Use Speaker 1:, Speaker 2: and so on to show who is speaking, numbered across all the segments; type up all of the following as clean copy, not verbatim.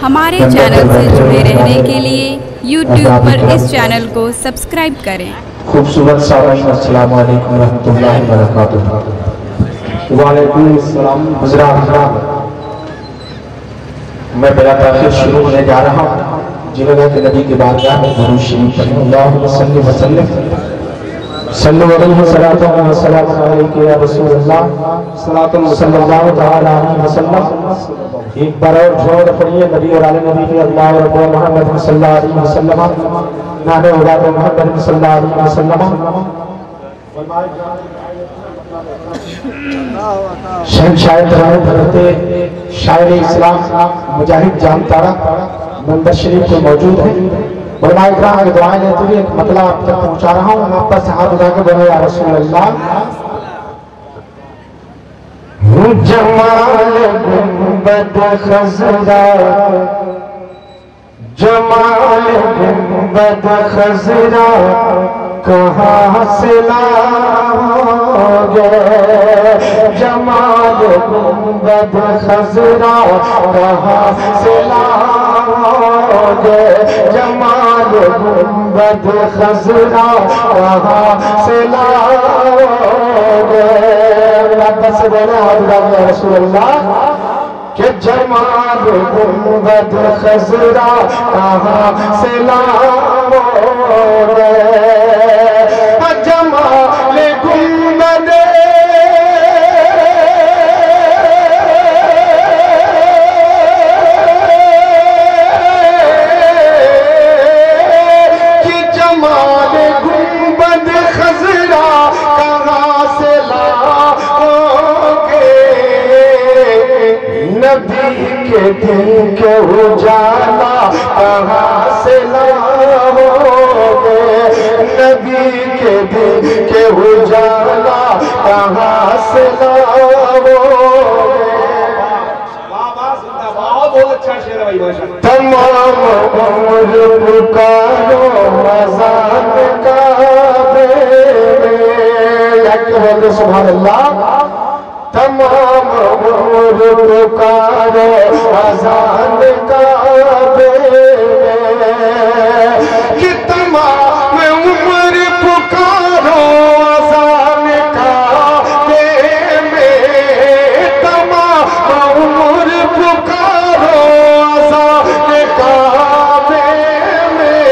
Speaker 1: ہمارے چینل سے جڑے رہنے کے لیے یوٹیوب پر اس چینل کو سبسکرائب کریں۔
Speaker 2: خوبصورت سامعین السلام علیکم ورحمۃ اللہ وبرکاتہ۔ وعلیکم السلام حضرات۔ میں بلا تاخیر شروع ہونے جا رہا ہوں۔ جنہوں کے نبی کی بارگاہ میں درود شریف پڑھیں۔ اللہم صلی وسلم صلو علیہ وسلم علیکہ یا رسول اللہ صلی اللہ تعالی علیہ وسلم۔ ایک بار اور جوڑ پڑھیے نبی اور آل نبی کے اللہ رب محمد صلی اللہ علیہ وسلم نام اولاد محمد صلی اللہ علیہ وسلم۔ شہنشاہ ترانہ حضرت شاعر اسلام مجاہد جام تارا منبر شریف کو موجود ہے۔ علماء اکرام کی دعائیں لیتے ہوئے ایک مطلب آپ تک پہنچا رہا ہوں۔ آپ پر سے ہاتھ اٹھا کے بولے یا رسول اللہ۔ جمال گنبد خضرا، جمال گنبد خضرا کہاں سے لاؤگے؟ جمال گنبد خضرا کہاں سے لاؤگے؟ جمال گنبد خضرا کہاں سے لاؤگے؟ بس بولے حضرت رسول اللہ کہ جمال گنبد خضرا کہاں سے لاؤگے؟ جمال گنبد کی جمال گنبد خضرا کہاں سے لاؤگے؟ نبی کے دن کے اجالا کہاں سے لاؤگے؟ نبی کے دن کے اجالا کہاں سے لاؤگے؟ تمام عمر پکارو اذان کعبے میں، سبحان اللہ۔ تمام عمر پکارو اذان کعبے میں، کہ تمام عمر پکارو اذان کعبے میں، تمام عمر پکارو اذان کعبے میں،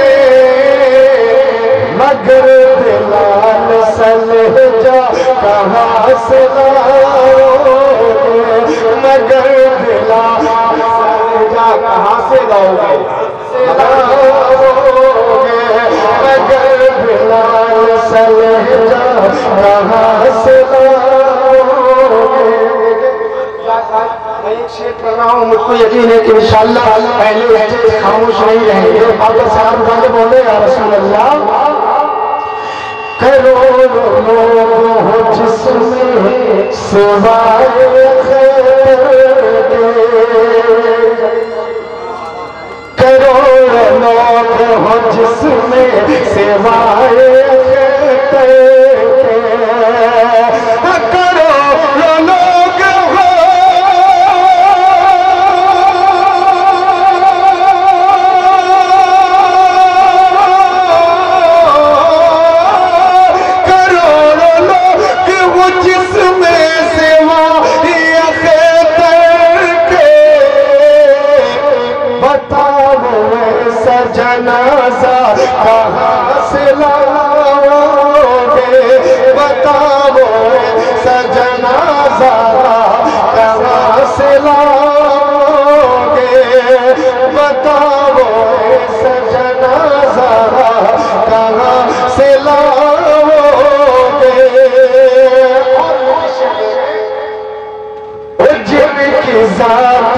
Speaker 2: مگر بلال سلجا کہاں سے لاؤگے؟ مگر بلال سلجا کہاں سے لاؤگے؟ مگر بلال سلجا کہاں سے لاؤگے؟ میں ایک شیئر کر رہا ہوں، مجھ کو یقین ہے کہ انشاءاللہ پہلے لہجے خاموش نہیں رہیں گے۔ آپ کا ساتھ اٹھا کے بولے یا رسول اللہ۔ کروڑوں لوگ ہو جس میں سوائے خیر کے، کروڑوں لوگ ہو جس میں سوائے خیر کے، کروڑوں لوگ ہو جس میں سوائے خیر کے، بتاؤ ایسا جنازہ کہاں سے لاؤگے؟ بتاؤ ایسا جنازہ کہاں سے لاؤگے؟ بتاؤ ایسا جنازہ کہاں سے لاؤگے؟ جن کی ذات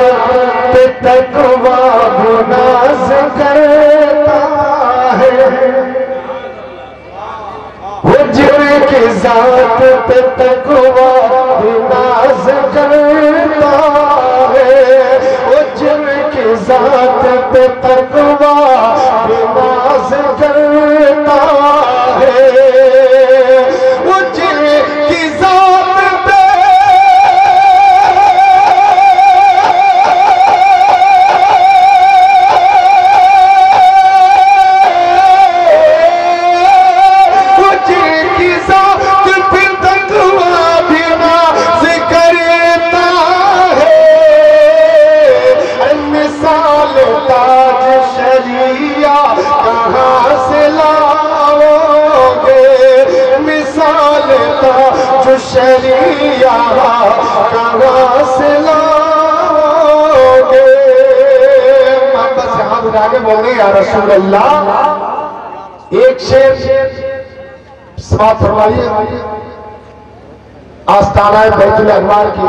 Speaker 2: پہ تقویٰ ناز کرتا ہے، جن کی ذات پہ تقویٰ ناز کرتا ہے، جن کی ذات پہ تقویٰ ناز کرتا ہے، جن کی ذات پہ کہاں سے لاؤ گے؟ محبت سے ہاتھ اٹھا کے بول رہے یا رسول اللہ. ایک شعر سماعت فرمائیے. آستانہ بیت الانوار کی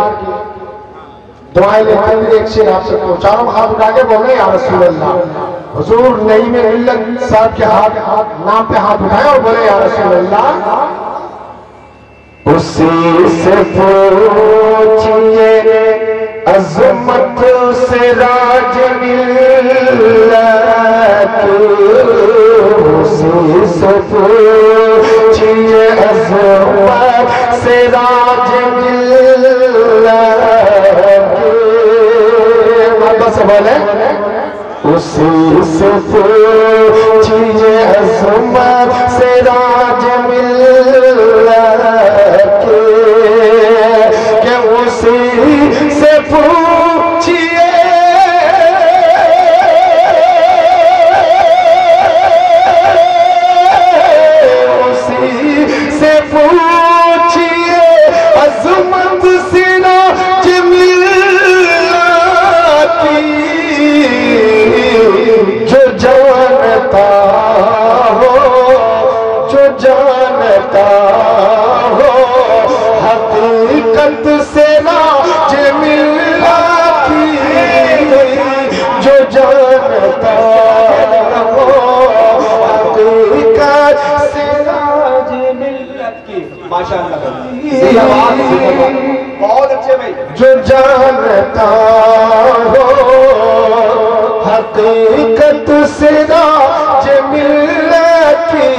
Speaker 2: دعائیں لیتے ہوئے ایک شعر آپ سے پہنچا رہا ہوں. ہاتھ اٹھا کے بول رہے یا رسول اللہ. حضور نعیم ملت صاحب کے ہاتھ نام پہ ہاتھ اٹھائے اور بولے یا رسول اللہ. اسی سے پوچھئے عظمت سے راج ملت، اسی سے پوچھئے عظمت سے راج ملت. محبت سے بولے اسی سے پوچھئے عظمت سے راج ملت کہ اسی سے پوچھئے اسی سے پوچھئے عظمت سے راج ملت جو جانتا ہو، جو جانتا ہو حقیقت سے راج ملت کی، جو جانتا ہو حقیقت سے راج ملت کی. ماشاءاللہ بہت اچھے بھائی. جو جانتا ہو حقیقت سے راج ملت کی.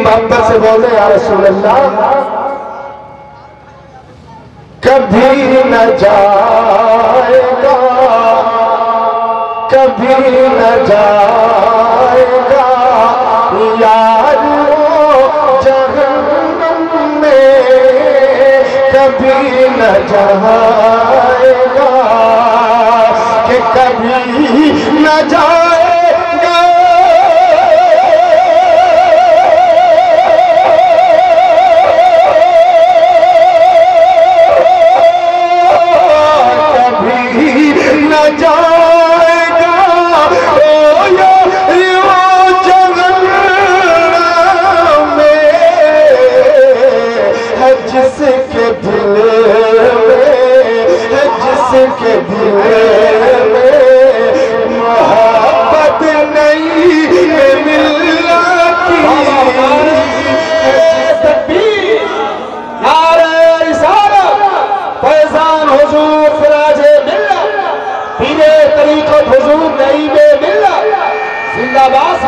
Speaker 2: محبت سے بولے یا رسول اللہ. کبھی نہ جائے گا، کبھی نہ جائے گا یار وہ جہنم میں، کبھی نہ جائے گا کہ کبھی نہ جائے گا. کبھی نہ جائے گا او یار وہ جہنم میں ہے جس کے دل میں، جس کے دل میں محبت نہیں ملت کی. تکبیر نعرہ رسالت فیضان حضور سراج ملت پیر طریقت حضور نعیم ملت زندہ باد.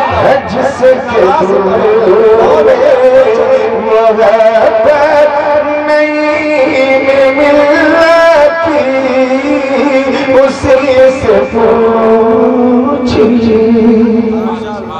Speaker 2: جس کے دل میں محبت نہیں ملت کی اسی سے